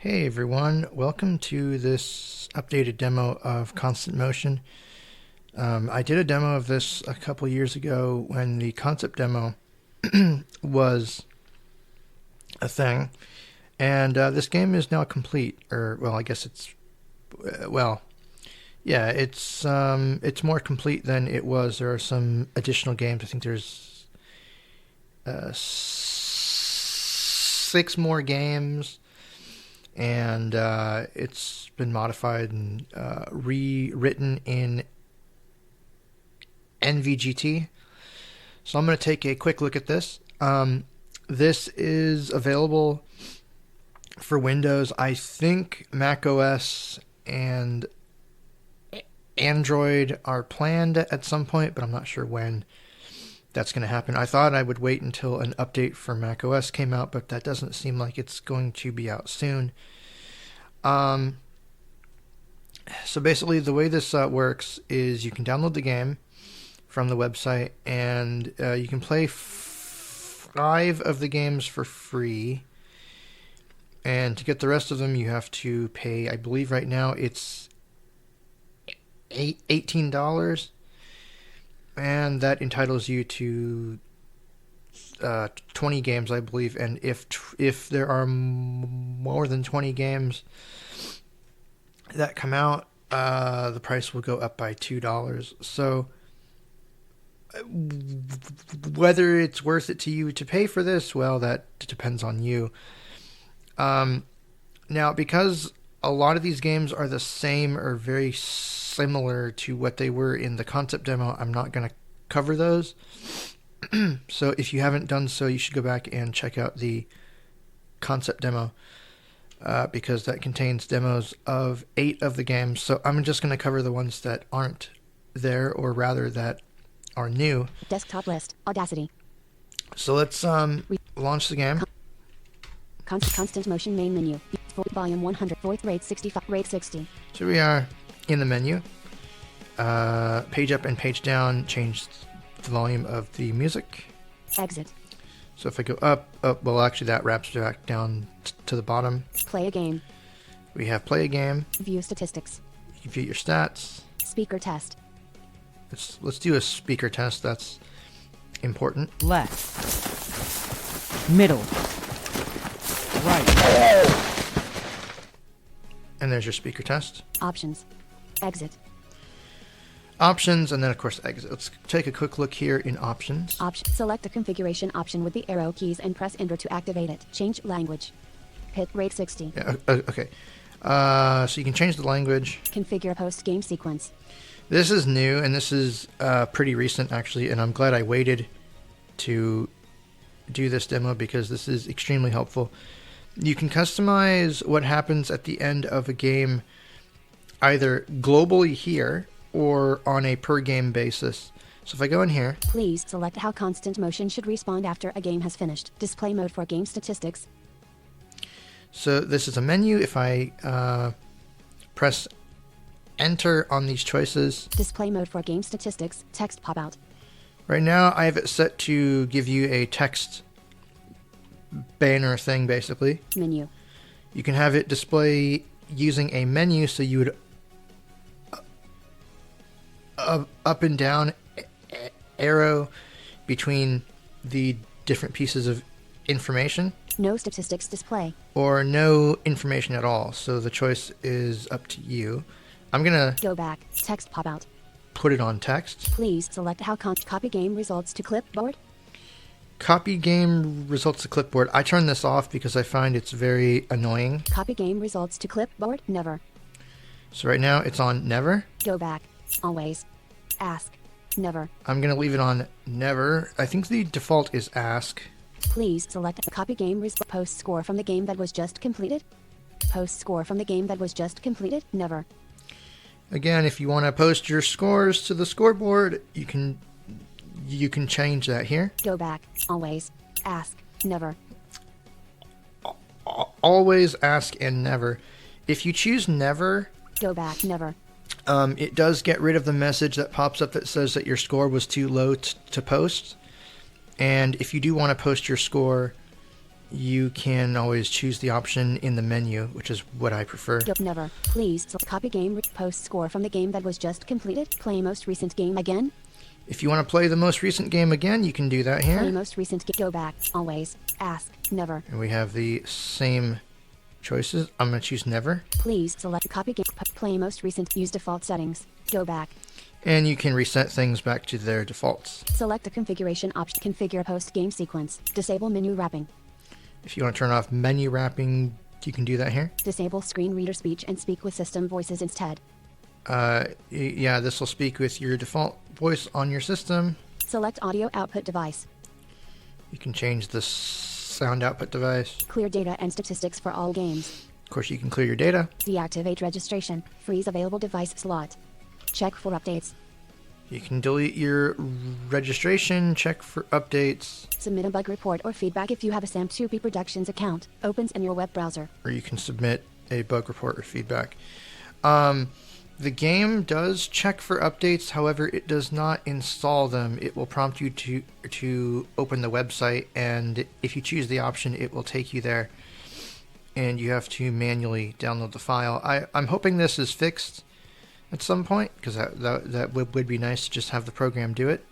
Hey everyone, welcome to this updated demo of Constant Motion. I did a demo of this a couple years ago when the concept demo was a thing, and this game is now complete. Or, well, I guess it's, it's more complete than it was. There are some additional games. I think there's 6 more games. And it's been modified and rewritten in NVGT. So I'm going to take a quick look at this. This is available for Windows. I think Mac OS and Android are planned at some point, but I'm not sure when that's going to happen. I thought I would wait until an update for Mac OS came out, but that doesn't seem like it's going to be out soon. So basically the way this works is you can download the game from the website, and you can play 5 of the games for free. And to get the rest of them, you have to pay, I believe right now it's $18. And that entitles you to 20 games, I believe. And if there are more than 20 games that come out, the price will go up by $2. So whether it's worth it to you to pay for this, well, that depends on you. Now, because a lot of these games are the same or very similar to what they were in the concept demo, I'm not going to cover those. So if you haven't done so, you should go back and check out the concept demo, because that contains demos of 8 of the games. So I'm just going to cover the ones that aren't there, or rather that are new. Desktop list, Audacity. So let's launch the game. Constant motion main menu. Volume 100. Voice rate 65. Rate 60. So we are in the menu. Page up and page down. Change the volume of the music. Exit. So if I go up, well, actually that wraps back down to the bottom. Play a game. We have play a game. View statistics. You view your stats. Speaker test. Let's do a speaker test. That's important. Left. Middle. Right. And there's your speaker test. Options. Exit. Options, and then of course exit. Let's take a quick look here in options. Select the configuration option with the arrow keys and press enter to activate it. Change language. Hit rate 60. Yeah, okay. So you can change the language. Configure post game sequence. This is new, and this is pretty recent actually, and I'm glad I waited to do this demo because this is extremely helpful. You can customize what happens at the end of a game either globally here or on a per game basis. So if I go in here, please select how constant motion should respond after a game has finished. Display mode for game statistics. So this is a menu. If I press enter on these choices, display mode for game statistics, text pop out. Right now I have it set to give you a text banner thing, basically. Menu. You can have it display using a menu, so you would up and down arrow between the different pieces of information. No statistics display. Or no information at all. So the choice is up to you. I'm gonna go back. Text pop out. Put it on text. Please select how copy game results to clipboard. Copy game results to clipboard. I turn this off because I find it's very annoying. Copy game results to clipboard. Never. So right now it's on never. Go back. Always. Ask. Never. I'm going to leave it on never. I think the default is ask. Please select copy game post score from the game that was just completed. Post score from the game that was just completed. Never. Again, if you want to post your scores to the scoreboard, you can change that here. Go back. Always. Ask. Never. Always, ask, and never. If you choose never, go back. Never. It does get rid of the message that pops up that says that your score was too low to post. And if you do want to post your score you can always choose the option in the menu, which is what I prefer. Never. Please copy game. Post score from the game that was just completed. Play most recent game again. If you want to play the most recent game again, you can do that here. Play most recent game. Go back. Always. Ask. Never. And we have the same choices. I'm going to choose never. Please select copy game. Play most recent. Use default settings. Go back. And you can reset things back to their defaults. Select the configuration option. Configure post-game sequence. Disable menu wrapping. If you want to turn off menu wrapping, you can do that here. Disable screen reader speech and speak with system voices instead. Yeah, this will speak with your default voice on your system. Select audio output device. You can change the sound output device. Clear data and statistics for all games. Of course, you can clear your data. Deactivate registration. Freeze available device slot. Check for updates. You can delete your registration, check for updates. Submit a bug report or feedback if you have a SAM2P Productions account. Opens in your web browser. Or you can submit a bug report or feedback. The game does check for updates, however, it does not install them. It will prompt you to open the website, and if you choose the option, it will take you there. And you have to manually download the file. I'm hoping this is fixed at some point, because that would be nice to just have the program do it.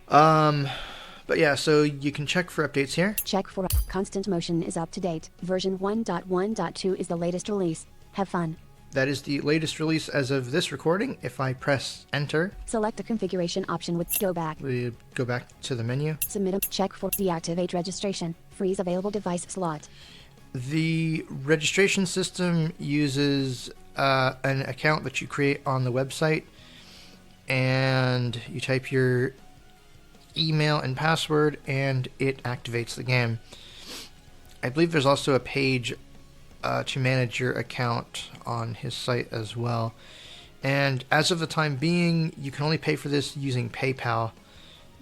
But yeah, so you can check for updates here. Check for constant motion is up to date. Version 1.1.2 is the latest release. Have fun. That is the latest release as of this recording. If I press enter, select the configuration option with go back. We go back to the menu. Submit a check for deactivate registration. Freeze available device slot. The registration system uses an account that you create on the website, and you type your email and password, and it activates the game. I believe there's also a page to manage your account on his site as well. And as of the time being, you can only pay for this using PayPal,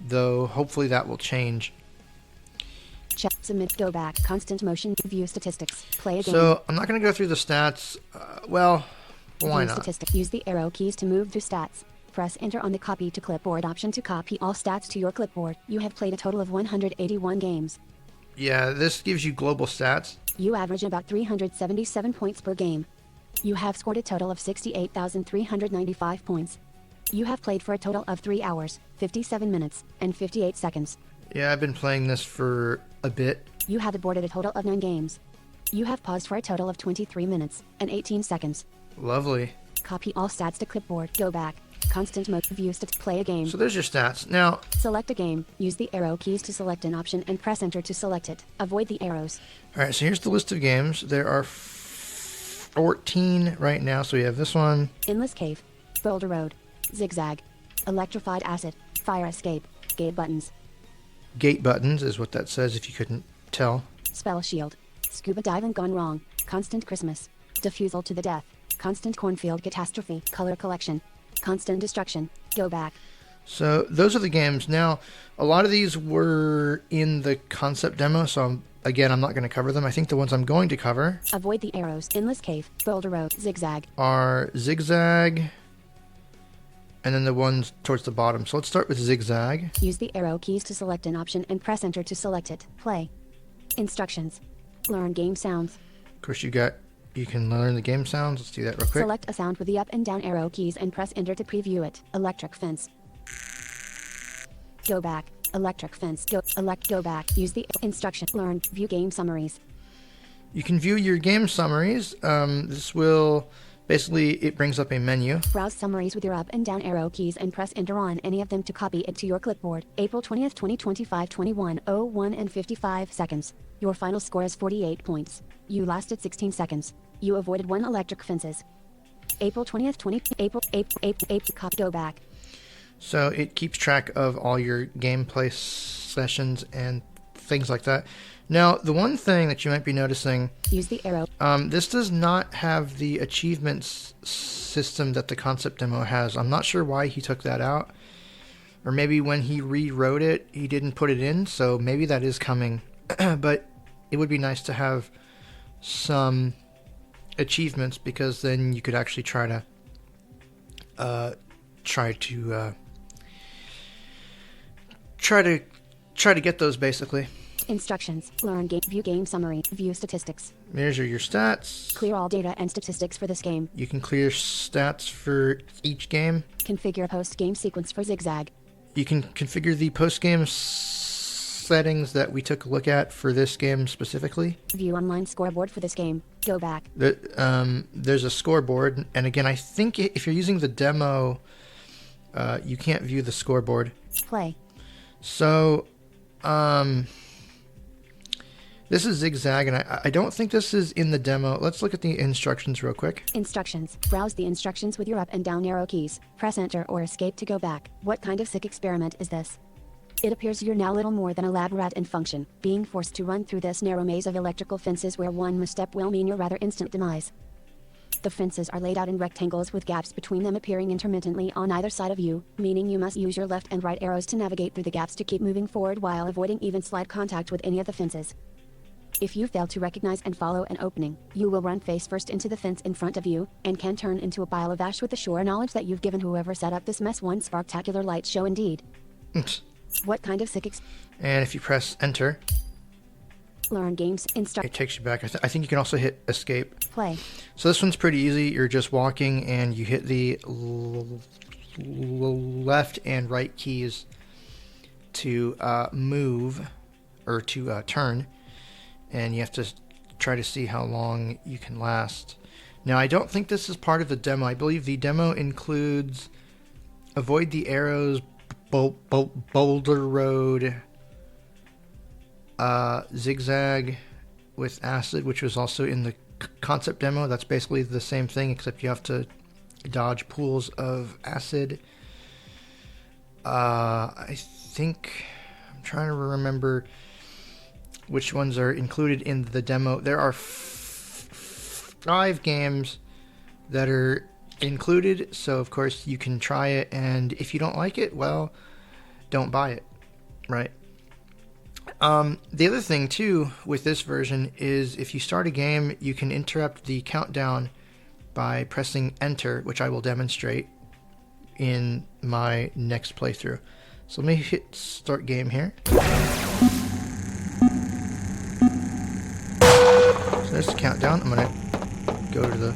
though hopefully that will change. Check, submit, go back, constant motion, view statistics, play a game. So I'm not going to go through the stats. Well, why view not? Statistics. Use the arrow keys to move through stats. Press enter on the copy to clipboard option to copy all stats to your clipboard. You have played a total of 181 games. Yeah, this gives you global stats. You average about 377 points per game. You have scored a total of 68,395 points. You have played for a total of 3 hours, 57 minutes, and 58 seconds. Yeah, I've been playing this for a bit. You have aborted a total of 9 games. You have paused for a total of 23 minutes, and 18 seconds. Lovely. Copy all stats to clipboard, go back. Constant mode, view stats, play a game. So there's your stats. Now, select a game. Use the arrow keys to select an option and press enter to select it. Avoid the arrows. Alright, so here's the list of games. There are 14 right now. So we have this one. Endless Cave. Boulder Road. Zigzag. Electrified Acid. Fire Escape. Gate Buttons. Gate Buttons is what that says if you couldn't tell. Spell Shield. Scuba Diving Gone Wrong. Constant Christmas. Diffusal to the Death. Constant Cornfield Catastrophe. Color Collection. Constant Destruction. Go back. So those are the games. Now, a lot of these were in the concept demo, so I'm not going to cover them. I think the ones I'm going to cover avoid the arrows. Endless Cave, Boulder Road, Zigzag are Zigzag, and then the ones towards the bottom. So let's start with Zigzag. Use the arrow keys to select an option and press enter to select it. Play. Instructions. Learn game sounds. Of course, you can learn the game sounds. Let's do that real quick. Select a sound with the up and down arrow keys and press enter to preview it. Electric fence. Go back. Electric fence. Go back. Use the instruction. Learn. View game summaries. You can view your game summaries. This will basically, it brings up a menu. Browse summaries with your up and down arrow keys and press enter on any of them to copy it to your clipboard. April 20th, 2025, 21:01 and 55 seconds. Your final score is 48 points. You lasted 16 seconds. You avoided 1 electric fences. April 20th, April, copy, go back. So it keeps track of all your gameplay sessions and things like that. Now, the one thing that you might be noticing, use the arrow. This does not have the achievements system that the concept demo has. I'm not sure why he took that out. Or maybe when he rewrote it, he didn't put it in, so maybe that is coming. But it would be nice to have some achievements, because then you could actually try to get those, basically. Instructions. Learn game. View game summary. View statistics. There's your stats. Clear all data and statistics for this game. You can clear stats for each game. Configure post-game sequence for Zigzag. You can configure the post-game settings that we took a look at for this game specifically. View online scoreboard for this game. Go back. There's a scoreboard, and again, I think if you're using the demo, you can't view the scoreboard. Play. So, this is Zigzag, and I don't think this is in the demo. Let's look at the instructions real quick. Instructions. Browse the instructions with your up and down arrow keys. Press enter or escape to go back. What kind of sick experiment is this? It appears you're now little more than a lab rat in function, being forced to run through this narrow maze of electrical fences where one misstep will mean your rather instant demise. The fences are laid out in rectangles with gaps between them appearing intermittently on either side of you, meaning you must use your left and right arrows to navigate through the gaps to keep moving forward while avoiding even slight contact with any of the fences. If you fail to recognize and follow an opening, you will run face first into the fence in front of you, and can turn into a pile of ash with the sure knowledge that you've given whoever set up this mess one sparktacular light show indeed. What kind of sick And if you press enter, learn games it takes you back. I think you can also hit escape. Play. So this one's pretty easy. You're just walking and you hit the left and right keys to move or to turn, and you have to try to see how long you can last. Now, I don't think this is part of the demo. I believe the demo includes avoid the arrows, boulder road, zigzag with acid, which was also in the concept demo. That's basically the same thing, except you have to dodge pools of acid. I think I'm trying to remember which ones are included in the demo. There are 5 games that are included, so of course you can try it, and if you don't like it, well, don't buy it, right? The other thing too with this version is if you start a game, you can interrupt the countdown by pressing enter, which I will demonstrate in my next playthrough. So let me hit start game here. So there's the countdown. I'm going to go to the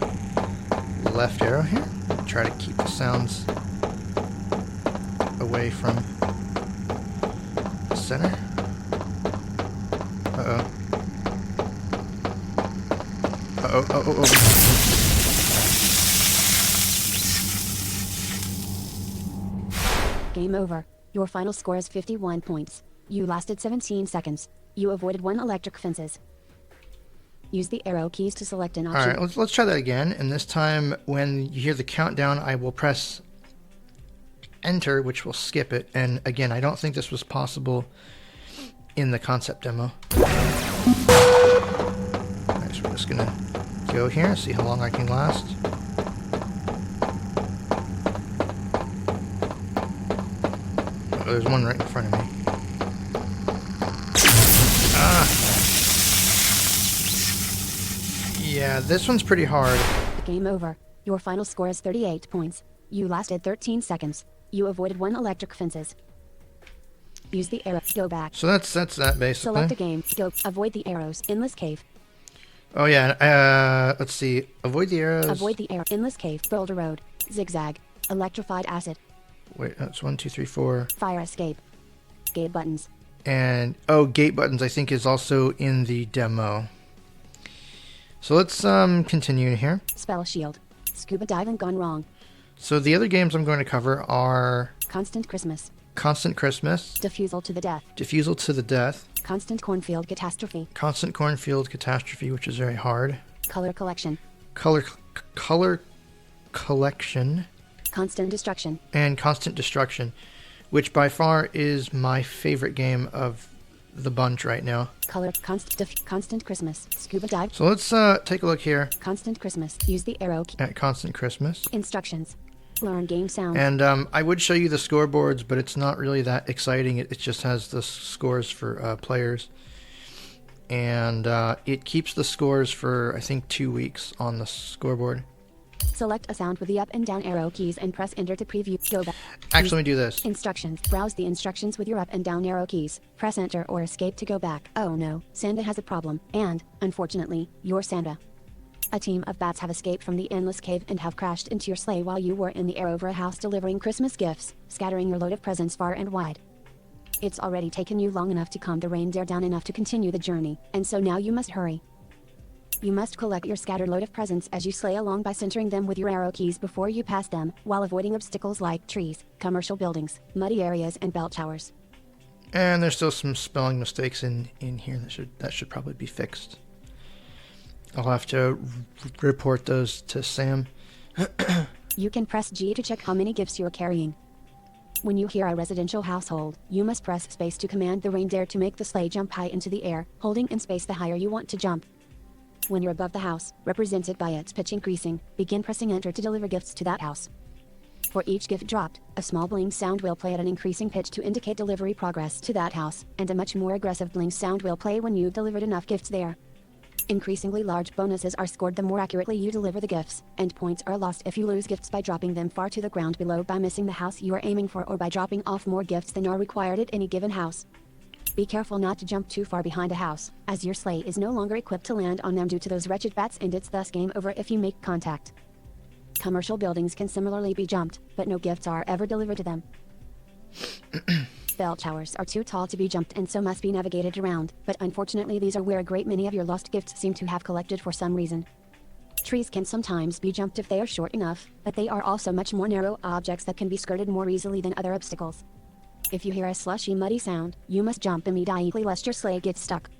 left arrow here. Try to keep the sounds away from the center. Uh-oh. Uh-oh. Game over. Your final score is 51 points. You lasted 17 seconds. You avoided 1 electric fences. Use the arrow keys to select an option. Alright, let's try that again. And this time, when you hear the countdown, I will press enter, which will skip it. And again, I don't think this was possible in the concept demo. Alright, so we're just gonna go here, see how long I can last. Oh, there's one right in front of me. Yeah, this one's pretty hard. Game over. Your final score is 38 points. You lasted 13 seconds. You avoided 1 electric fences. Use the arrow. Go back. So that's that basically. Select a game. Go. Avoid the arrows. Endless cave. Oh yeah. Let's see. Avoid the arrows. Avoid the arrow. Endless cave. Boulder road. Zigzag. Electrified acid. Wait. That's 1, 2, 3, 4. Fire escape. Gate buttons. And gate buttons I think is also in the demo. So let's continue here. Spell shield. Scuba diving gone wrong. So the other games I'm going to cover are Constant Christmas. Constant Christmas. Diffusal to the death. Diffusal to the death. Constant cornfield catastrophe. Constant cornfield catastrophe, which is very hard. Color collection. Color collection. Constant destruction. And constant destruction, which by far is my favorite game of the bunch right now. Color constant Christmas. Scuba dive. So let's take a look here. Constant Christmas. Use the arrow key. At Constant Christmas. Instructions. Learn game sound. And I would show you the scoreboards, but it's not really that exciting. It just has the scores for players. And it keeps the scores for, I think, 2 weeks on the scoreboard. Select a sound with the up and down arrow keys and press enter to preview. Go back. Actually, let me do this. Instructions. Browse the instructions with your up and down arrow keys. Press enter or escape to go back. Oh no, Santa has a problem. And, unfortunately, you're Santa. A team of bats have escaped from the endless cave and have crashed into your sleigh while you were in the air over a house delivering Christmas gifts, scattering your load of presents far and wide. It's already taken you long enough to calm the reindeer down enough to continue the journey, and so now you must hurry. You must collect your scattered load of presents as you sleigh along by centering them with your arrow keys before you pass them, while avoiding obstacles like trees, commercial buildings, muddy areas, and bell towers. And there's still some spelling mistakes in here that should probably be fixed. I'll have to report those to Sam. You can press G to check how many gifts you're carrying. When you hear a residential household, you must press space to command the reindeer to make the sleigh jump high into the air, holding in space the higher you want to jump. When you're above the house, represented by its pitch increasing, begin pressing enter to deliver gifts to that house. For each gift dropped, a small bling sound will play at an increasing pitch to indicate delivery progress to that house, and a much more aggressive bling sound will play when you've delivered enough gifts there. Increasingly large bonuses are scored the more accurately you deliver the gifts, and points are lost if you lose gifts by dropping them far to the ground below, by missing the house you are aiming for, or by dropping off more gifts than are required at any given house. Be careful not to jump too far behind a house, as your sleigh is no longer equipped to land on them due to those wretched bats, and it's thus game over if you make contact. Commercial buildings can similarly be jumped, but no gifts are ever delivered to them. Bell towers are too tall to be jumped and so must be navigated around, but unfortunately these are where a great many of your lost gifts seem to have collected for some reason. Trees can sometimes be jumped if they are short enough, but they are also much more narrow objects that can be skirted more easily than other obstacles. If you hear a slushy, muddy sound, you must jump immediately lest your sleigh gets stuck.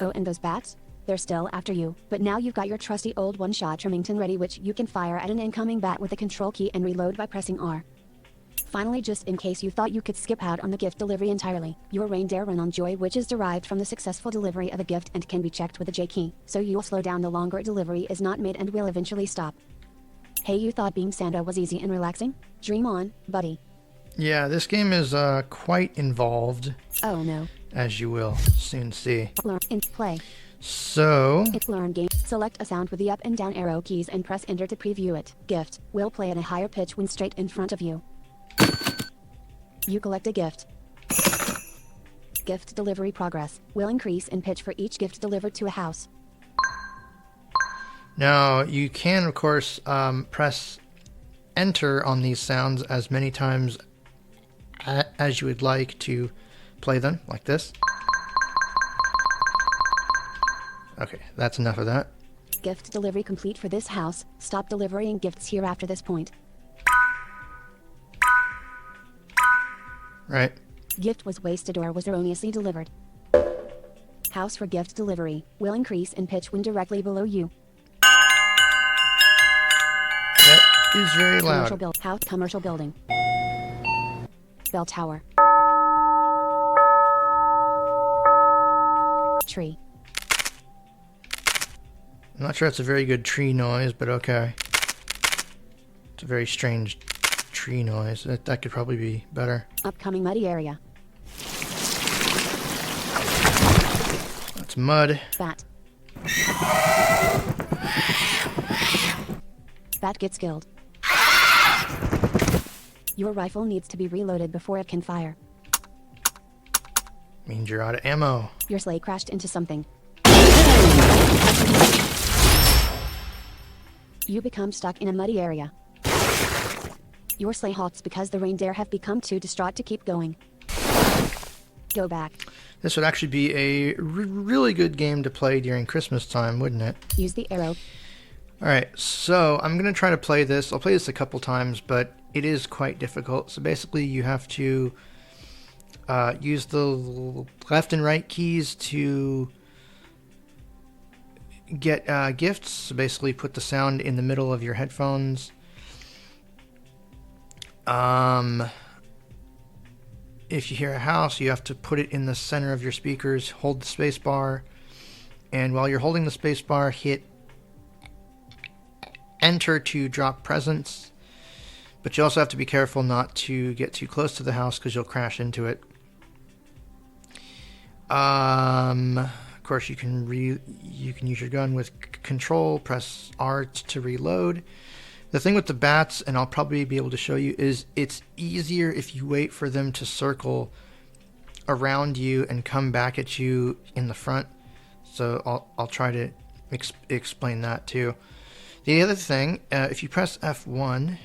Oh, and those bats? They're still after you, but now you've got your trusty old one-shot Remington ready, which you can fire at an incoming bat with the control key and reload by pressing R. Finally, just in case you thought you could skip out on the gift delivery entirely, your reindeer run on joy, which is derived from the successful delivery of a gift and can be checked with the J key, so you'll slow down the longer a delivery is not made and will eventually stop. Hey, you thought being Santa was easy and relaxing? Dream on, buddy. Yeah, this game is quite involved. Oh no. As you will soon see. Learn and play. So, Learn game. Select a sound with the up and down arrow keys and press enter to preview it. Gift will play at a higher pitch when straight in front of you. You collect a gift. Gift delivery progress will increase in pitch for each gift delivered to a house. now you can, of course, press enter on these sounds as many times as you would like to play them, like this. Okay, that's enough of that. Gift delivery complete for this house. Stop delivering gifts here after this point. Right. Gift was wasted or was erroneously delivered. House for gift delivery will increase in pitch when directly below you. That is very loud. Commercial building. Bell tower. Tree. I'm not sure it's a very good tree noise, but okay. It's a very strange tree noise. That could probably be better. Upcoming muddy area. That's mud. Bat. Bat gets killed. Your rifle needs to be reloaded before it can fire. Means you're out of ammo. Your sleigh crashed into something. You become stuck in a muddy area. Your sleigh halts because the reindeer have become too distraught to keep going. Go back. This would actually be a really good game to play during Christmas time, wouldn't it? Use the arrow. Alright, so I'm going to try to play this. I'll play this a couple times, but it is quite difficult. So basically you have to use the left and right keys to get gifts. So basically put the sound in the middle of your headphones. If you hear a house, you have to put it in the center of your speakers, hold the space bar, and while you're holding the space bar, hit enter to drop presents. But you also have to be careful not to get too close to the house because you'll crash into it. course, you can use your gun with control, press R to reload. The thing with the bats, and I'll probably be able to show you, is it's easier if you wait for them to circle around you and come back at you in the front. So I'll try to explain that too. The other thing, if you press F1,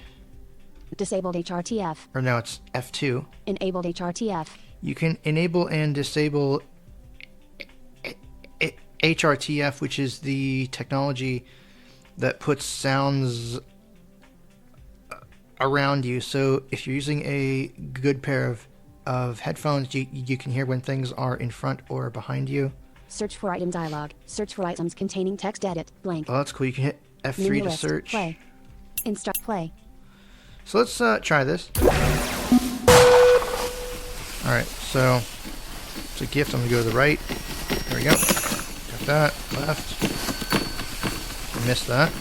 Disabled HRTF. or no, it's F2. Enabled HRTF. You can enable and disable HRTF, which is the technology that puts sounds around you. So if you're using a good pair of headphones, you can hear when things are in front or behind you. Search for item dialog. Search for items containing text edit. Blank. Oh, that's cool. You can hit F3 Menu to list. search. Play. Instruct play. So let's try this. Alright, so it's a gift. I'm going to go to the right. There we go. Got that. Left. Missed that.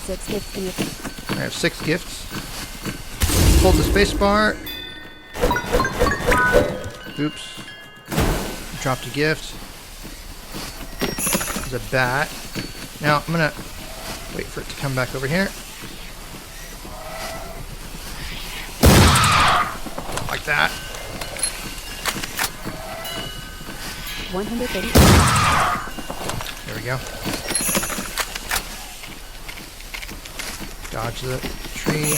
Six gifts in your... I have 6 gifts. Hold the space bar. Oops. Dropped a gift. There's a bat. Now I'm gonna wait for it to come back over here. Like that. 130. There we go. Dodge the tree.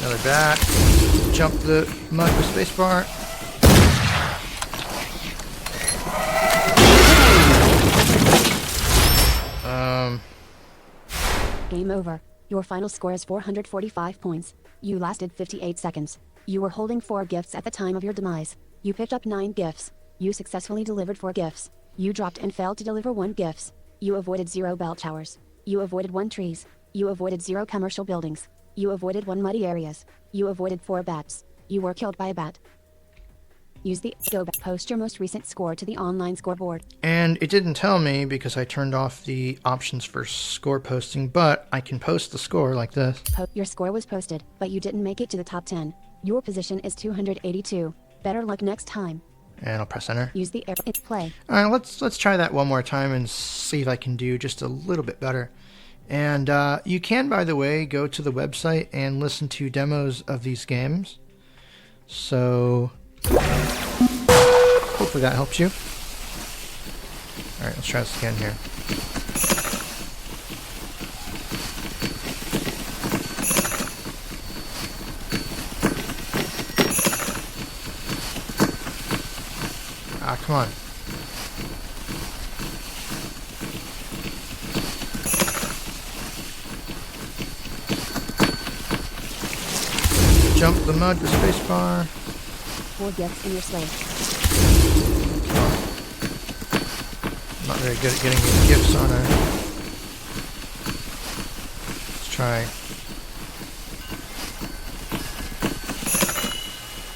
Another bat. Jump the mud with spacebar. Game over. Your final score is 445 points. You lasted 58 seconds. You were holding 4 gifts at the time of your demise. You picked up 9 gifts. You successfully delivered 4 gifts. You dropped and failed to deliver 1 gifts. You avoided 0 bell towers. You avoided 1 trees. You avoided 0 commercial buildings. You avoided 1 muddy areas. You avoided 4 bats. You were killed by a bat. Use the go back. Post your most recent score to the online scoreboard. And it didn't tell me because I turned off the options for score posting, but I can post the score like this. Your score was posted, but you didn't make it to the top 10. Your position is 282. Better luck next time. And I'll press enter. Use the arrow. Play. All right, let's try that one more time and see if I can do just a little bit better. And you can, by the way, go to the website and listen to demos of these games. So hopefully that helps you. All right, let's try this again here. Ah, come on. Jump the mud with spacebar. 4 gifts in your slate. I'm not very good at getting these gifts on her. Let's try.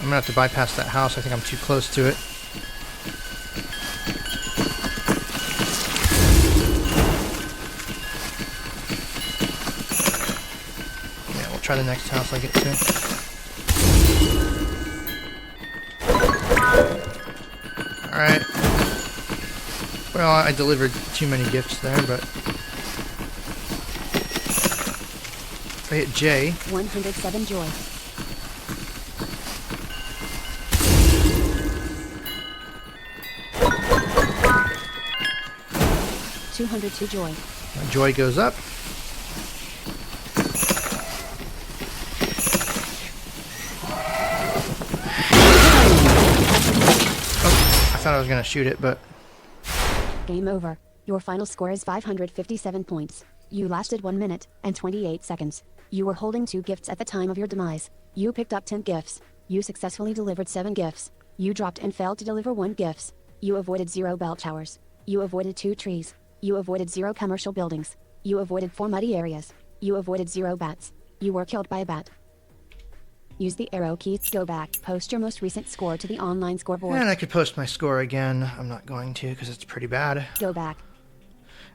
I'm gonna have to bypass that house. I think I'm too close to it. Yeah, we'll try the next house I get to. Alright. Well, I delivered too many gifts there, but if I hit J. 107 joy. 202 joy. My joy goes up. Oh, I thought I was going to shoot it, but... Game over. Your final score is 557 points. You lasted 1 minute and 28 seconds. You were holding 2 gifts at the time of your demise. You picked up 10 gifts. You successfully delivered 7 gifts. You dropped and failed to deliver 1 gifts. You avoided 0 bell towers. You avoided 2 trees. You avoided 0 commercial buildings. You avoided 4 muddy areas. You avoided 0 bats. You were killed by a bat. Use the arrow key to go back. Post your most recent score to the online scoreboard. And I could post my score again. I'm not going to because it's pretty bad. Go back.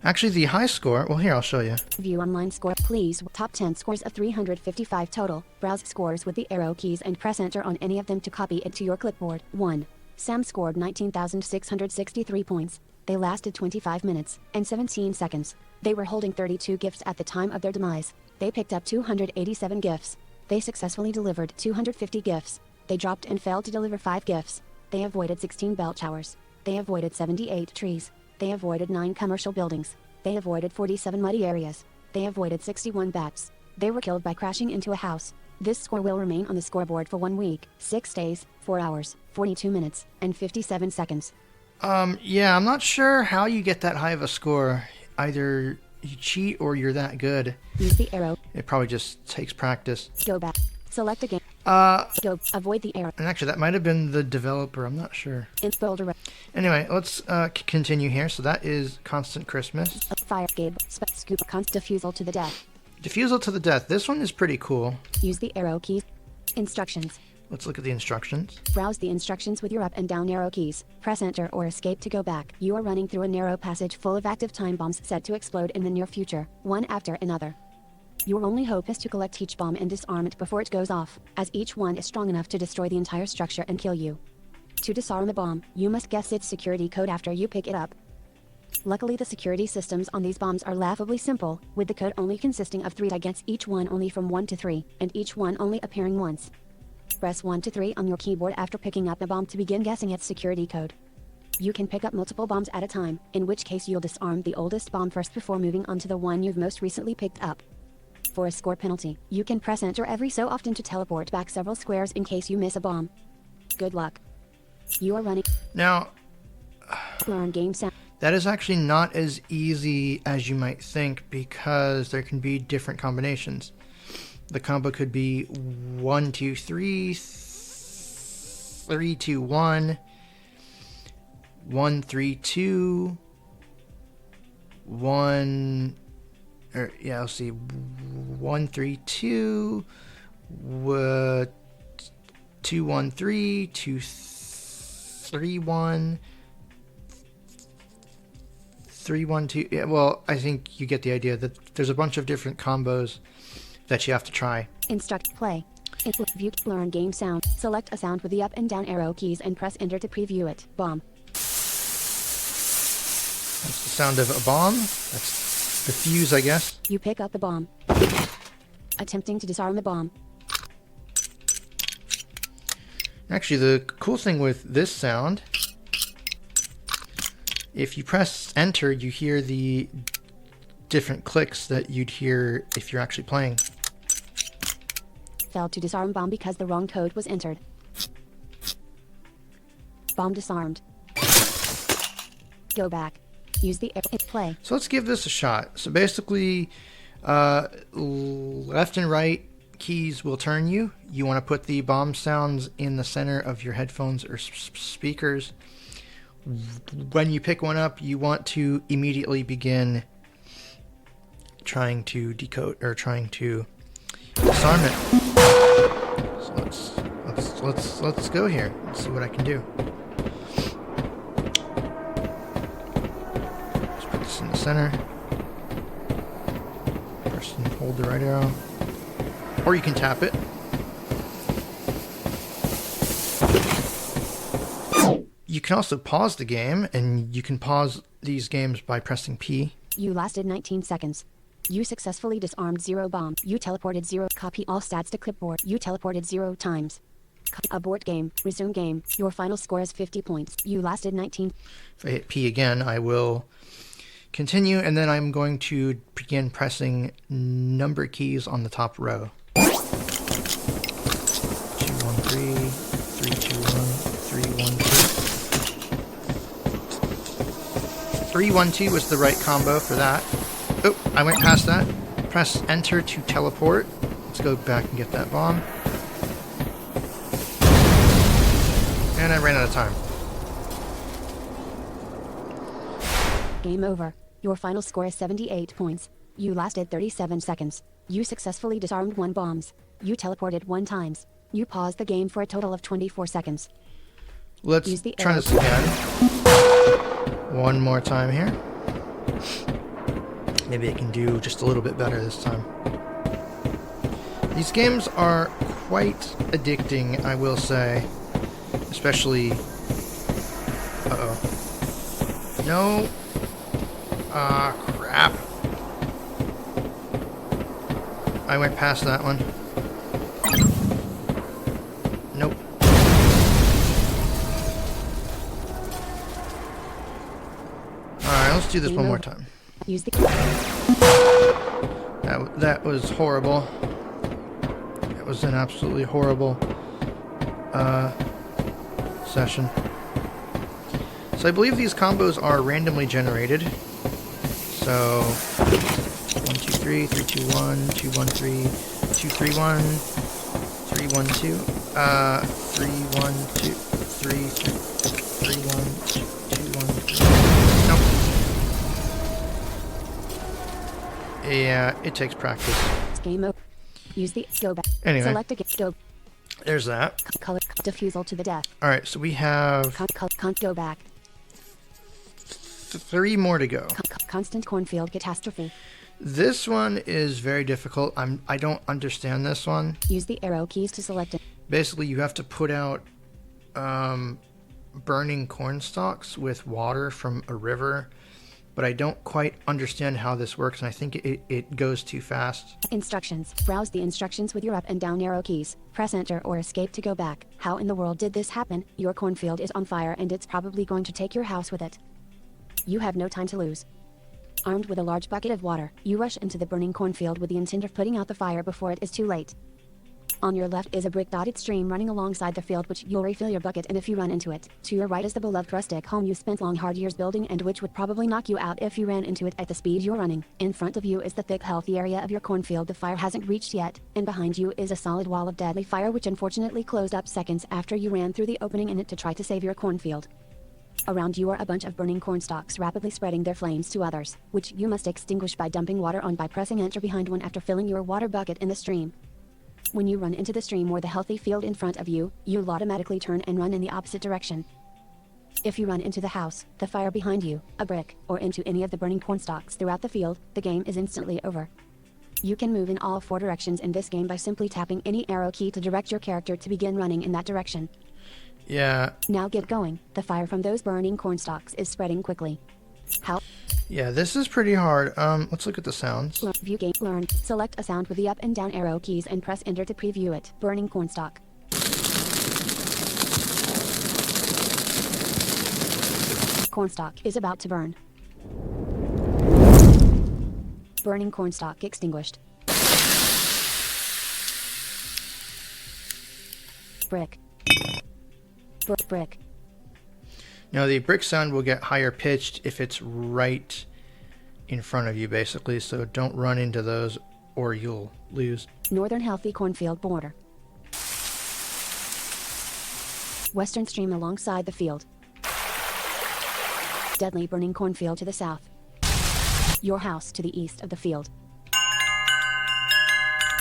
Actually, the high score... Well, here, I'll show you. View online score, please. Top 10 scores of 355 total. Browse scores with the arrow keys and press enter on any of them to copy it to your clipboard. 1. Sam scored 19,663 points. They lasted 25 minutes and 17 seconds. They were holding 32 gifts at the time of their demise. They picked up 287 gifts. They successfully delivered 250 gifts. They dropped and failed to deliver 5 gifts. They avoided 16 bell towers. They avoided 78 trees. They avoided 9 commercial buildings. They avoided 47 muddy areas. They avoided 61 bats. They were killed by crashing into a house. This score will remain on the scoreboard for 1 week, 6 days, 4 hours, 42 minutes, and 57 seconds. Yeah, I'm not sure how you get that high of a score. Either you cheat or you're that good. Use the arrow. It probably just takes practice. Go back. Select again. Go. Avoid the arrow. And actually, that might have been the developer. I'm not sure. Boulder. Anyway, let's continue here. So that is Constant Christmas. Fire. Gabe. Scoop. Diffusal to the death. Diffusal to the death. This one is pretty cool. Use the arrow keys. Instructions. Let's look at the instructions. Browse the instructions with your up and down arrow keys. Press enter or escape to go back. You are running through a narrow passage full of active time bombs set to explode in the near future, one after another. Your only hope is to collect each bomb and disarm it before it goes off, as each one is strong enough to destroy the entire structure and kill you. To disarm a bomb, you must guess its security code after you pick it up. Luckily, the security systems on these bombs are laughably simple, with the code only consisting of 3 digits, each one only from 1 to 3, and each one only appearing once. Press 1 to 3 on your keyboard after picking up a bomb to begin guessing its security code. You can pick up multiple bombs at a time, in which case you'll disarm the oldest bomb first before moving on to the one you've most recently picked up. For a score penalty, you can press enter every so often to teleport back several squares in case you miss a bomb. Good luck. You are running. Now, Learn game sound. that is actually not as easy as you might think because there can be different combinations. The combo could be 1, 2, 3, 3, 2, 1, 1, 3, 2, 1, or yeah, let's see, 1, 3, 2, 2, 1, 3, 2, 3, 1, 3, 1, 2. Yeah, well, I think you get the idea that there's a bunch of different combos that you have to try. Instruct play. View learn game sound. Select a sound with the up and down arrow keys and press enter to preview it. Bomb. That's the sound of a bomb. That's the fuse, I guess. You pick up the bomb. Attempting to disarm the bomb. Actually, the cool thing with this sound, if you press enter, you hear the different clicks that you'd hear if you're actually playing. Failed to disarm bomb because the wrong code was entered. Bomb disarmed. Go back. Use the play. So let's give this a shot. So basically, left and right keys will turn you. You want to put the bomb sounds in the center of your headphones or speakers. When you pick one up, you want to immediately begin trying to decode or trying to disarm it. So let's go here. Let's see what I can do. Let's put this in the center. First, hold the right arrow, or you can tap it. You can also pause the game, and you can pause these games by pressing P. You lasted 19 seconds. You successfully disarmed 0 bomb. You teleported 0. Copy all stats to clipboard. You teleported 0 times. Abort game. Resume game. Your final score is 50 points. You lasted 19. If I hit P again, I will continue, and then I'm going to begin pressing number keys on the top row. 2, 1, 3, 3, 2, 1, 3, 1, 2. 3, 1, 2 was the right combo for that. Oh, I went past that. Press enter to teleport. Let's go back and get that bomb. And I ran out of time. Game over. Your final score is 78 points. You lasted 37 seconds. You successfully disarmed 1 bombs. You teleported 1 times. You paused the game for a total of 24 seconds. Let's try this again. One more time here. Maybe it can do just a little bit better this time. These games are quite addicting, I will say. Especially... Uh-oh. No! Ah, crap. I went past that one. Nope. Alright, let's do this one more time. Use the That was horrible. It was an absolutely horrible session. So I believe these combos are randomly generated. So 1, 2, 3, 3, 2, 1, 2, 1, 3, 2, 3, 1, 3, 1, 2, 3, 1, 2, 3, 3, 1, 2, 1. Nope. Yeah, it takes practice. game over. Use the go back. Anyway. Select a go. There's that. Color diffusal to the death. Alright, so we have Go back. 3 more to go. Constant cornfield catastrophe. This one is very difficult. I don't understand this one. Use the arrow keys to select it. Basically, you have to put out burning corn stalks with water from a river, but I don't quite understand how this works, and I think it goes too fast. Instructions. Browse the instructions with your up and down arrow keys. Press enter or escape to go back. How in the world did this happen? Your cornfield is on fire and it's probably going to take your house with it. You have no time to lose. Armed with a large bucket of water, you rush into the burning cornfield with the intent of putting out the fire before it is too late. On your left is a brick-dotted stream running alongside the field, which you'll refill your bucket in if you run into it. To your right is the beloved rustic home you spent long hard years building and which would probably knock you out if you ran into it at the speed you're running. In front of you is the thick healthy area of your cornfield the fire hasn't reached yet, and behind you is a solid wall of deadly fire which unfortunately closed up seconds after you ran through the opening in it to try to save your cornfield. Around you are a bunch of burning corn stalks rapidly spreading their flames to others, which you must extinguish by dumping water on by pressing enter behind one after filling your water bucket in the stream. When you run into the stream or the healthy field in front of you, you'll automatically turn and run in the opposite direction. If you run into the house, the fire behind you, a brick, or into any of the burning corn stalks throughout the field, the game is instantly over. You can move in all 4 directions in this game by simply tapping any arrow key to direct your character to begin running in that direction. Yeah. Now get going. The fire from those burning corn stalks is spreading quickly. How? Yeah, this is pretty hard. Let's look at the sounds. View game. Learn. Select a sound with the up and down arrow keys and press enter to preview it. Burning corn stalk. Corn stalk is about to burn. Burning corn stalk extinguished. Brick. Brick. Now the brick sound will get higher pitched if it's right in front of you, basically, so don't run into those or you'll lose. Northern healthy cornfield border. Western stream alongside the field. Deadly burning cornfield to the south. Your house to the east of the field.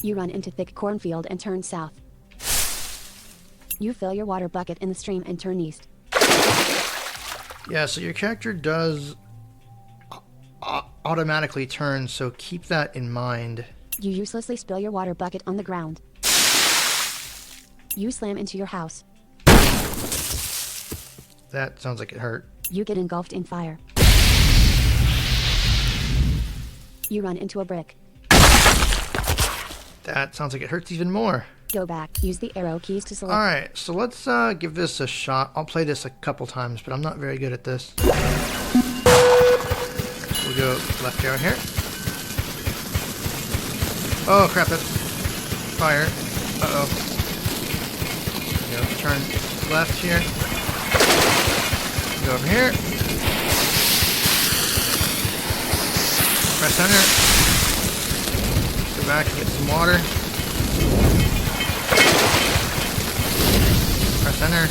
You run into thick cornfield and turn south. You fill your water bucket in the stream and turn east. Yeah, so your character does automatically turn, so keep that in mind. You uselessly spill your water bucket on the ground. You slam into your house. That sounds like it hurt. You get engulfed in fire. You run into a brick. That sounds like it hurts even more. Go back. Use the arrow keys to select. Alright, so let's give this a shot. I'll play this a couple times, but I'm not very good at this. We'll go left arrow here. Oh crap, that's fire. Uh-oh. Go turn left here. Go over here. Press enter. Go back and get some water. Press enter.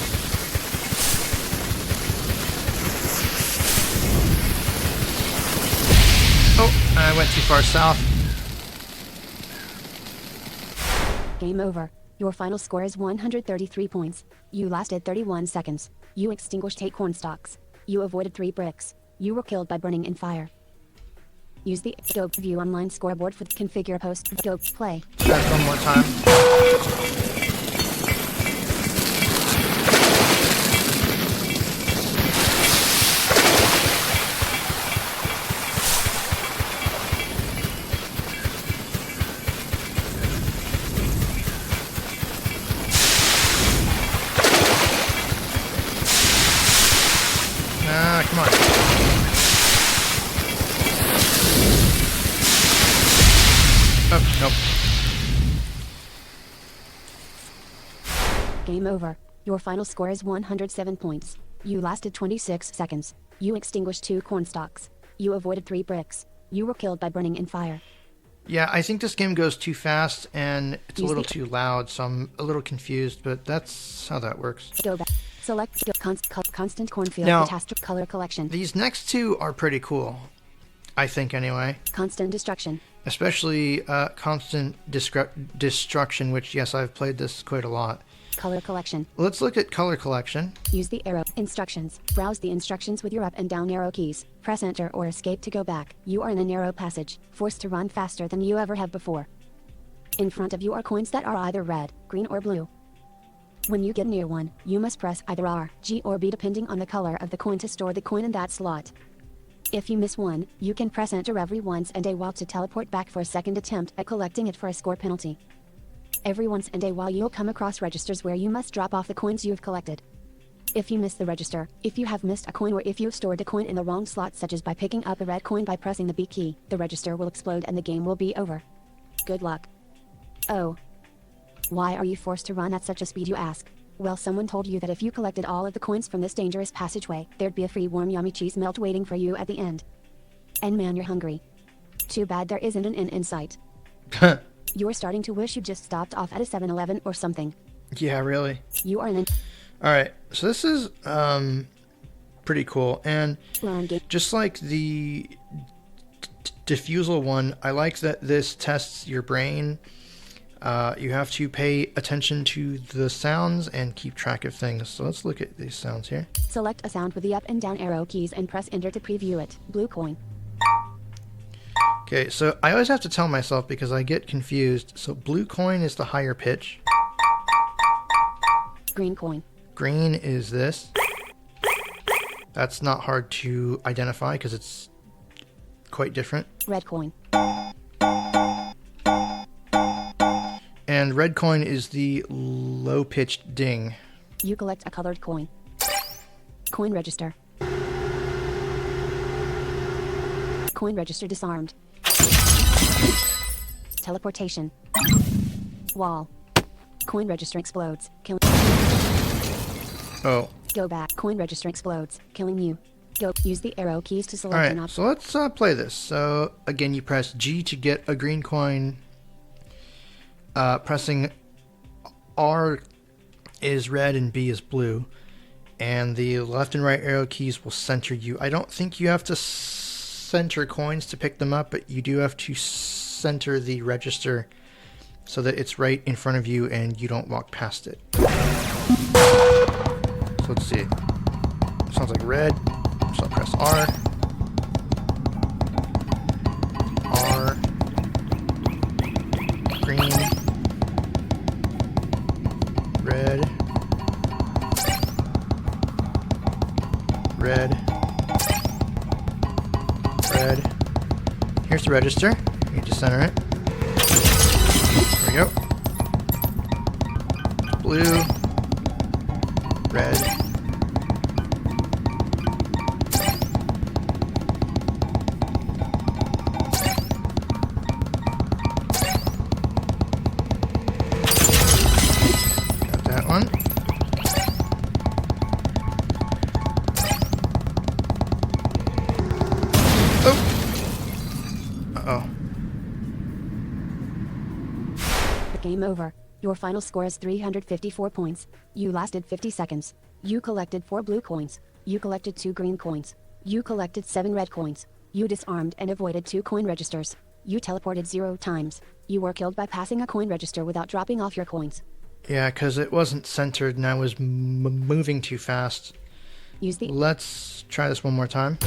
Oh, I went too far south. Game over. Your final score is 133 points. You lasted 31 seconds. You extinguished 8 corn stalks. You avoided 3 bricks. You were killed by burning in fire. Use the Go View Online scoreboard for configure post. Go play. Try this one more time. Come on. Oh, nope. Game over. Your final score is 107 points. You lasted 26 seconds. You extinguished 2 corn stalks. You avoided 3 bricks. You were killed by burning in fire. Yeah, I think this game goes too fast and it's a little too loud, so I'm a little confused, but that's how that works. Go back. Select constant cornfield Now, catastrophe color collection. These next two are pretty cool, I think anyway. Constant destruction. Especially constant destruction, which, yes, I've played this quite a lot. Color collection. Let's look at color collection. Use the arrow. Instructions. Browse the instructions with your up and down arrow keys. Press enter or escape to go back. You are in a narrow passage, forced to run faster than you ever have before. In front of you are coins that are either red, green, or blue. When you get near one, you must press either R, G, or B depending on the color of the coin to store the coin in that slot. If you miss one, you can press enter every once and a while to teleport back for a second attempt at collecting it for a score penalty. Every once and a while you'll come across registers where you must drop off the coins you've collected. If you miss the register, if you have missed a coin, or if you've stored a coin in the wrong slot, such as by picking up a red coin by pressing the B key, the register will explode and the game will be over. Good luck. Oh. Why are you forced to run at such a speed, you ask? Well, someone told you that if you collected all of the coins from this dangerous passageway, there'd be a free warm yummy cheese melt waiting for you at the end. And man, you're hungry. Too bad there isn't an inn in sight. You're starting to wish you just stopped off at a 7-Eleven or something. Yeah, really. You are an Alright, so this is pretty cool. And just like the Diffusal one, I like that this tests your brain. You have to pay attention to the sounds and keep track of things. So let's look at these sounds here. Select a sound with the up and down arrow keys and press enter to preview it. Blue coin. Okay, so I always have to tell myself because I get confused. So blue coin is the higher pitch. Green coin. Green is this. That's not hard to identify because it's quite different. Red coin. And red coin is the low-pitched ding. You collect a colored coin. Coin register. Coin register disarmed. Teleportation. Wall. Coin register explodes, killing. Oh. Go back. Coin register explodes, killing you. Go. Use the arrow keys to select an Alright, so let's play this. So, again, you press G to get a green coin. Pressing R is red and B is blue. And the left and right arrow keys will center you. I don't think you have to center coins to pick them up, but you do have to center the register so that it's right in front of you and you don't walk past it. So let's see. Sounds like red. So I'll press R. R. Green. Red. Red. Red. Here's the register. You just center it. There we go. Blue. Red. Got that one. Uh-oh. Game over. Your final score is 354 points. You lasted 50 seconds. You collected 4 blue coins. You collected 2 green coins. You collected 7 red coins. You disarmed and avoided 2 coin registers. You teleported 0 times. You were killed by passing a coin register without dropping off your coins. Yeah, because it wasn't centered and I was moving too fast. Use the... Let's try this one more time.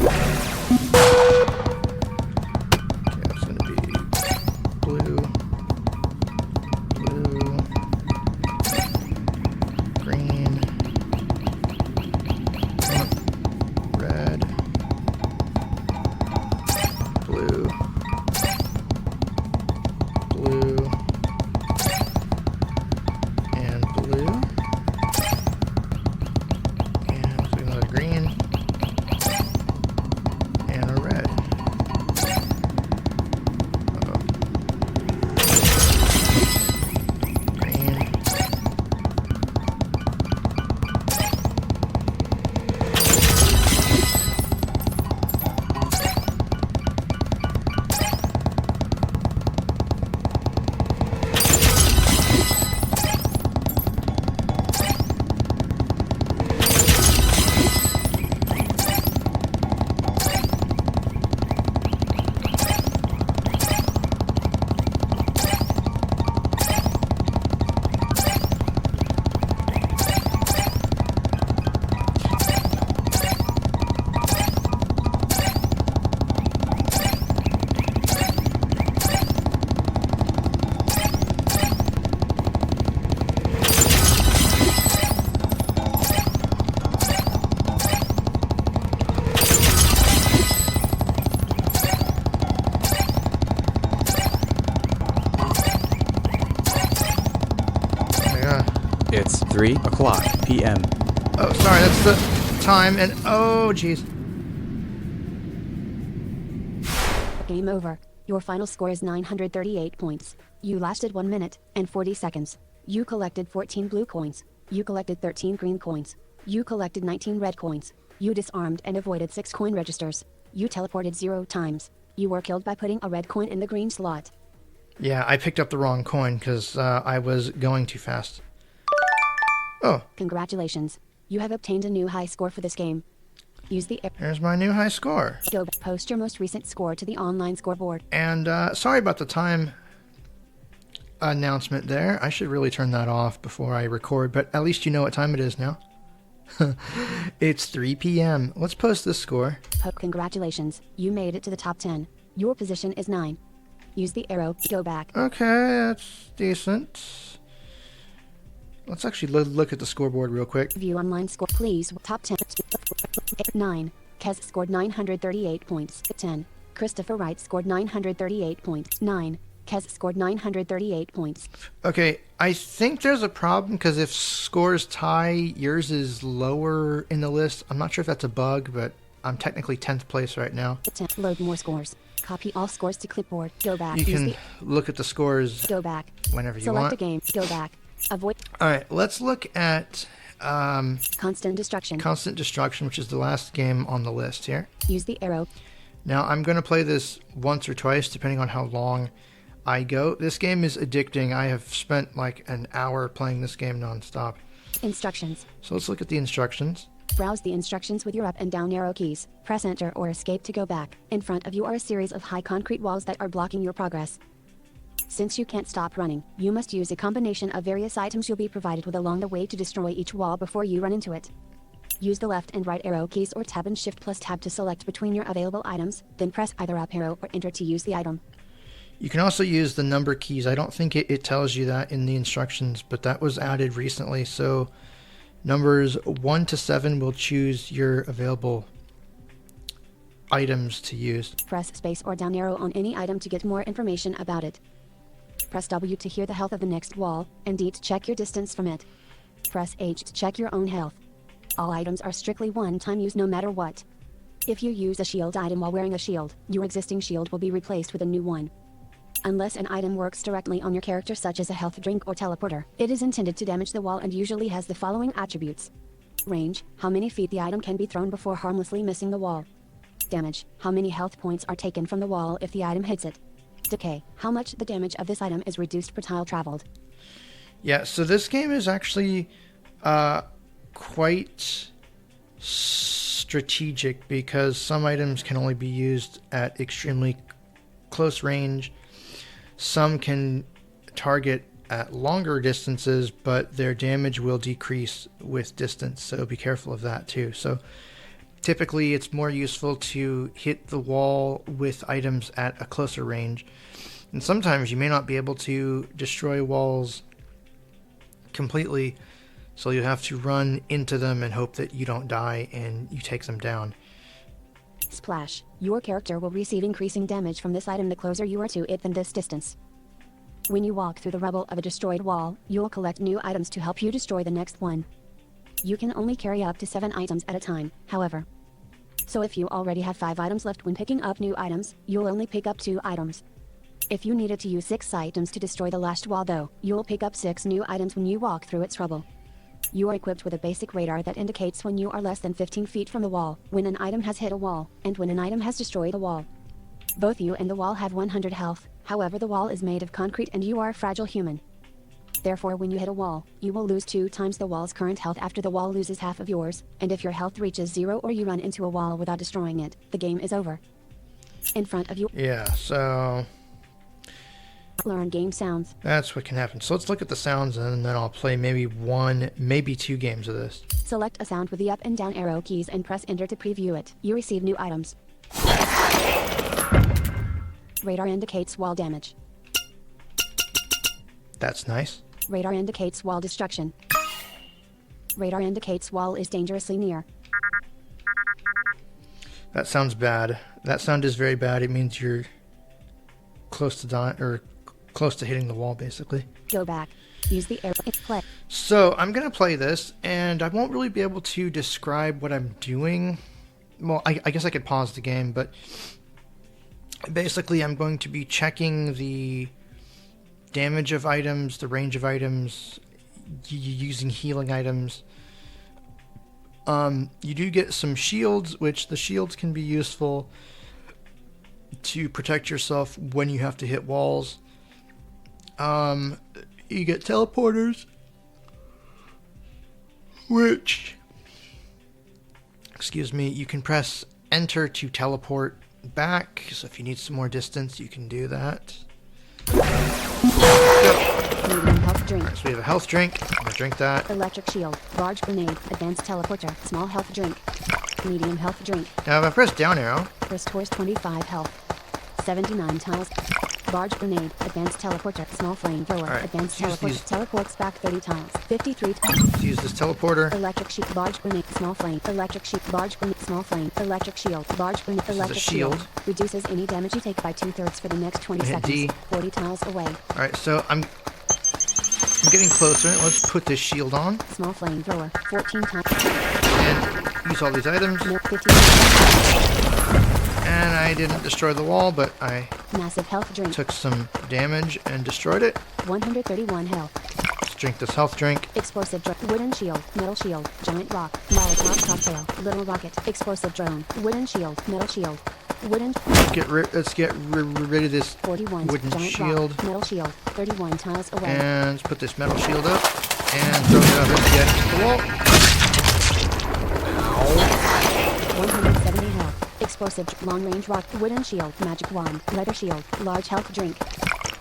3 o'clock p.m. Oh, sorry, that's the time, and oh, jeez. Game over. Your final score is 938 points. You lasted 1 minute and 40 seconds. You collected 14 blue coins. You collected 13 green coins. You collected 19 red coins. You disarmed and avoided 6 coin registers. You teleported 0 times. You were killed by putting a red coin in the green slot. Yeah, I picked up the wrong coin because I was going too fast. Oh. Congratulations. You have obtained a new high score for this game. Use the... Here's my new high score. Go post your most recent score to the online scoreboard. And sorry about the time announcement there. I should really turn that off before I record, but at least you know what time it is now. It's 3 p.m. Let's post this score. Congratulations. You made it to the top 10. Your position is 9. Use the arrow. Go back. Okay, that's decent. Let's actually look at the scoreboard real quick. View online score, please. Top 10. 9. Kez scored 938 points. 10. Christopher Wright scored 938 points. 9. Kez scored 938 points. Okay, I think there's a problem because if scores tie, yours is lower in the list. I'm not sure if that's a bug, but I'm technically 10th place right now. 10. Load more scores. Copy all scores to clipboard. Go back. You can look at the scores Go back. whenever you Select want. a game. Go back. Avoid. All right, let's look at Constant destruction. Constant Destruction, which is the last game on the list here. Use the arrow. Now, I'm going to play this once or twice, depending on how long I go. This game is addicting. I have spent like an hour playing this game nonstop. Instructions. So let's look at the instructions. Browse the instructions with your up and down arrow keys. Press enter or escape to go back. In front of you are a series of high concrete walls that are blocking your progress. Since you can't stop running, you must use a combination of various items you'll be provided with along the way to destroy each wall before you run into it. Use the left and right arrow keys or tab and shift plus tab to select between your available items, then press either up arrow or enter to use the item. You can also use the number keys. I don't think it tells you that in the instructions, but that was added recently. So numbers 1 to 7 will choose your available items to use. Press space or down arrow on any item to get more information about it. Press W to hear the health of the next wall, and D to check your distance from it. Press H to check your own health. All items are strictly one-time use no matter what. If you use a shield item while wearing a shield, your existing shield will be replaced with a new one. Unless an item works directly on your character such as a health drink or teleporter, it is intended to damage the wall and usually has the following attributes. Range, how many feet the item can be thrown before harmlessly missing the wall. Damage, how many health points are taken from the wall if the item hits it. Decay, how much the damage of this item is reduced per tile traveled. Yeah, so this game is actually quite strategic because some items can only be used at extremely close range. Some can target at longer distances, but their damage will decrease with distance, so be careful of that too. So typically it's more useful to hit the wall with items at a closer range. And sometimes you may not be able to destroy walls completely, so you have to run into them and hope that you don't die and you take them down. Splash. Your character will receive increasing damage from this item the closer you are to it than this distance. When you walk through the rubble of a destroyed wall, you'll collect new items to help you destroy the next one. You can only carry up to 7 items at a time, however. So if you already have 5 items left when picking up new items, you'll only pick up 2 items. If you needed to use 6 items to destroy the last wall though, you'll pick up 6 new items when you walk through its rubble. You are equipped with a basic radar that indicates when you are less than 15 feet from the wall, when an item has hit a wall, and when an item has destroyed a wall. Both you and the wall have 100 health, however the wall is made of concrete and you are a fragile human. Therefore when you hit a wall, you will lose 2 times the wall's current health after the wall loses half of yours, and if your health reaches 0 or you run into a wall without destroying it, the game is over. In front of you... Yeah, so... Learn game sounds. That's what can happen. So let's look at the sounds and then I'll play maybe 1, maybe 2 games of this. Select a sound with the up and down arrow keys and press enter to preview it. You receive new items. Radar indicates wall damage. That's nice. Radar indicates wall destruction. Radar indicates wall is dangerously near. That sounds bad. That sound is very bad. It means you're close to dying, or close to hitting the wall, basically. Go back. Use the arrow. Play. So I'm going to play this, and I won't really be able to describe what I'm doing. Well, I guess I could pause the game, but basically I'm going to be checking the damage of items, the range of items, using healing items. You do get some shields, which the shields can be useful to protect yourself when you have to hit walls. You get teleporters, which, excuse me, you can press enter to teleport back. So if you need some more distance, you can do that. Medium health drink. So we have a health drink. I'm gonna drink that. Electric shield. Large grenade. Advanced teleporter. Small health drink. Medium health drink. Now if I press down arrow, Restores 25 health. 79 tiles. Large grenade. Advanced teleporter. Small flamethrower. Alright, Advanced let's use teleporter. these. Teleports back 30 tiles. 53 let's use this teleporter. Electric sheet. Large grenade. Small flame. Electric sheet. Large grenade. Small flame. Electric shield. Large grenade. is a Electric shield. Reduces any damage you take by 2/3 for the next 20 Hit seconds. D. 40 tiles away. Alright, so I'm getting closer. Let's put this shield on Small flamethrower. 14 times. and use all these items. No, 50. And I didn't destroy the wall, but I Massive health drink. took some damage and destroyed it. 131 health. Let's drink this health drink. Explosive drone. Wooden shield. Metal shield. Giant rock. Molotov cocktail. Little rocket. Explosive drone. Wooden shield. Metal shield. Wooden. Let's get rid of this 41. wooden Giant shield. rock. Metal shield. 31 tiles away. And let's put this metal shield up and throw it up against the wall. 170 health. Explosive long range rock. Wooden shield. Magic wand. Leather shield. Large health drink.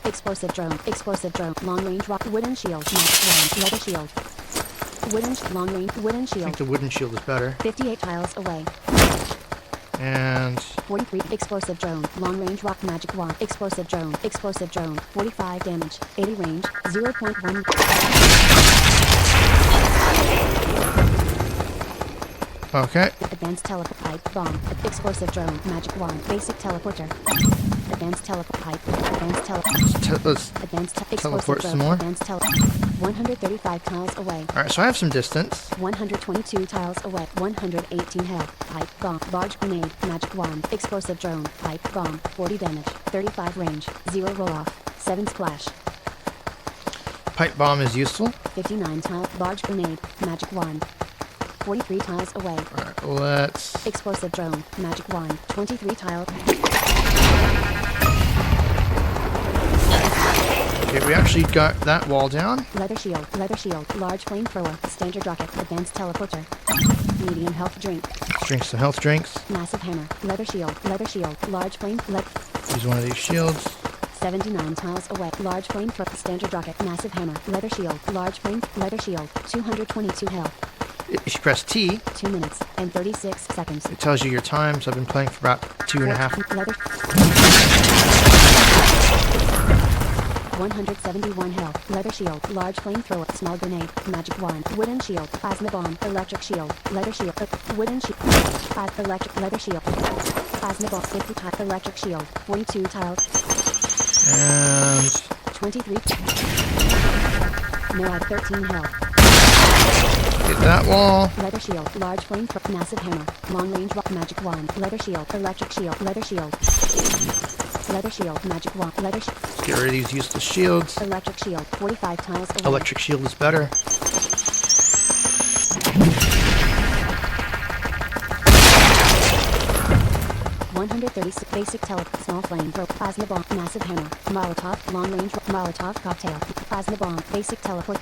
Explosive drone. Explosive drone. Long range rock. Wooden shield. Magic wand. Leather shield. Long range. Wooden I shield. think the wooden shield is better. 58 tiles away. And 43. Explosive drone. Long range rock. Magic wand. Explosive drone. Explosive drone. 45 damage. 80 range. 0.1. okay. Advanced teleport pipe bomb. Explosive drone. Magic wand. Basic teleporter. Advanced teleport pipe. Advanced teleport. Let's Advanced teleport explosive some drone. more. Advanced 135 tiles away. Alright, so I have some distance. 122 tiles away. 118 health. Pipe bomb. Large grenade. Magic wand. Explosive drone. Pipe bomb. 40 damage. 35 range. 0 roll off. 7 splash. Pipe bomb is useful. 59 tiles. Large grenade. Magic wand. 43 tiles away. Alright, let's... Explosive drone. Magic wand. 23 tiles. Okay, we actually got that wall down. Leather shield. Leather shield. Large flamethrower. Standard rocket. Advanced teleporter. Medium health drink. Let's drink some health drinks. Massive hammer. Leather shield. Leather shield. Large flame. Use one of these shields. 79 tiles away. Large flamethrower. Standard rocket. Massive hammer. Leather shield. Large flame. Leather shield. 222 health. If you press T, 2 minutes and 36 seconds. it tells you your time, so I've been playing for about 2.5. Leather. 171 health. Leather shield. Large flamethrower. Small grenade. Magic wand. Wooden shield. Plasma bomb. Electric shield. Leather shield. Wooden shield. Electric. Leather shield. Plasma bomb. 50 tiles. Electric shield. 42 tiles. And 23. Now at 13 health. hit that wall. Leather shield. Large flame. Massive hammer. Long range rock. Magic wand. Leather shield. Electric shield. Leather shield. Leather shield. Magic wand. Leather shield. Let's get rid of these useless shields. Electric shield. 45 tiles away. Electric shield is better. Basic tele. Small flame. Plasma bomb. Massive hammer. Molotov. Long range. Molotov cocktail. Plasma bomb. Basic teleport.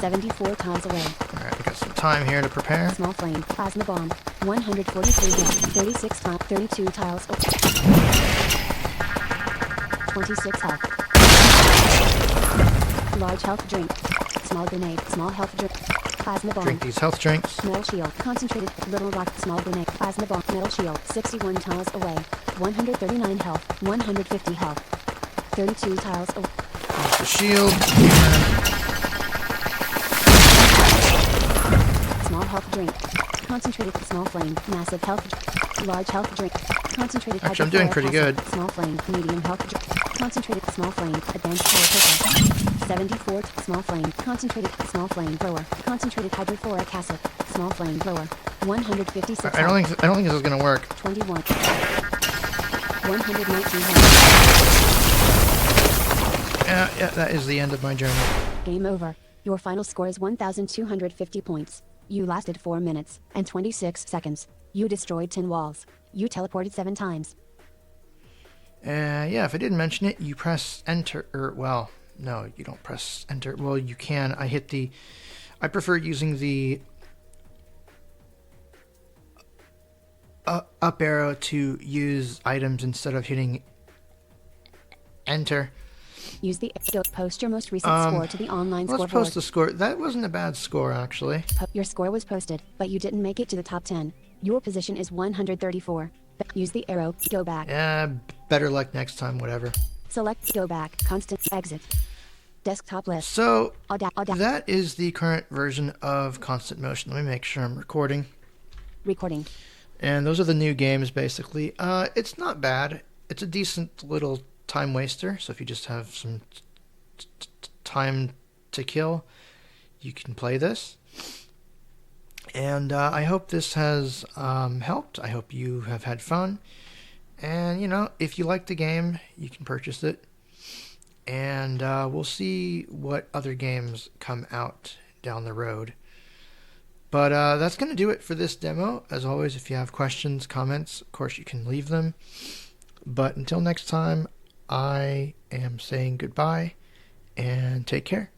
74 tiles away. Alright, I got some time here to prepare. Small flame. Plasma bomb. 143 health. 36 tiles. 32 tiles. 26 health. Large health drink. Small grenade. Small health drink. Plasma bomb. Drink these health drinks. Metal shield. Concentrated. Little rock. Small grenade. Plasma bomb. Metal shield. 61 tiles away. 139 health. 150 health. 32 tiles away. Use the shield. Small health drink. Concentrated. Small flame. Massive health. Large health drink. Concentrated Actually, I'm doing pretty hydrofluoric good. acid. Small flame. Medium health drink. Concentrated small flame. Advanced power cooker. 74 small flame. Concentrated small flame blower. Concentrated hydrofluoric acid. Small flame blower. 156 I don't think this is gonna work. 21. 119 Yeah, that is the end of my journey. Game over. Your final score is 1,250 points. You lasted 4 minutes and 26 seconds. You destroyed 10 walls. You teleported 7 times. Yeah, if I didn't mention it, you press enter, well, no, you don't press enter. Well, you can. I prefer using the up arrow to use items instead of hitting enter. Use the post your most recent score to the online Let's scoreboard. post the score. That wasn't a bad score, actually. Your score was posted, but you didn't make it to the top 10. Your position is 134. Use the arrow, go back. Yeah, better luck next time, whatever. Select go back, constant exit. Desktop list. So, that is the current version of Constant Motion. Let me make sure I'm recording. Recording. And those are the new games, basically. It's not bad. It's a decent little time waster. So if you just have some time to kill, you can play this. And I hope this has helped. I hope you have had fun. And, if you like the game, you can purchase it. And we'll see what other games come out down the road. But that's going to do it for this demo. As always, if you have questions, comments, of course, you can leave them. But until next time, I am saying goodbye and take care.